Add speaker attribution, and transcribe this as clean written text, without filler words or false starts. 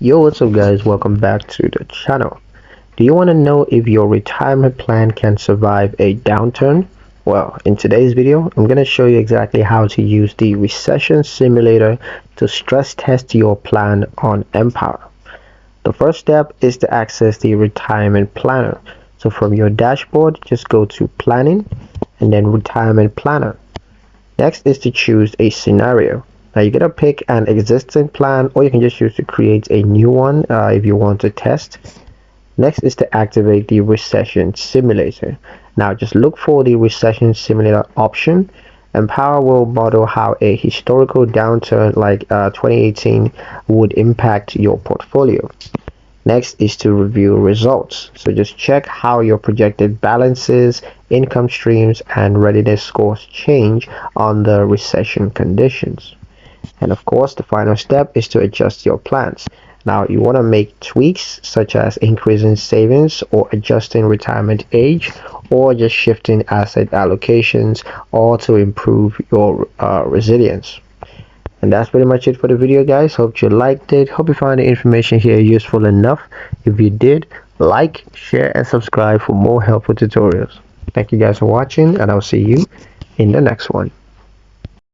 Speaker 1: Yo, what's up guys, welcome back to the channel. Do you want to know if your retirement plan can survive a downturn? Well, in today's video I'm going to show you exactly how to use the Recession Simulator to stress test your plan on Empower. The first step is to access the retirement planner. So from your dashboard, just go to planning and then retirement planner. Next is to choose a scenario. Now you're gonna pick an existing plan, or you can just choose to create a new one if you want to test. Next is to activate the Recession Simulator. Now just look for the Recession Simulator option. Empower will model how a historical downturn like 2018 would impact your portfolio. Next is to review results. So just check how your projected balances, income streams, and readiness scores change on the recession conditions. And of course, the final step is to adjust your plans. Now, you want to make tweaks such as increasing savings or adjusting retirement age or just shifting asset allocations, all to improve your resilience. And that's pretty much it for the video guys. Hope you liked it. Hope you found the information here useful enough. If you did, like, share, and subscribe for more helpful tutorials. Thank you guys for watching, and I'll see you in the next one.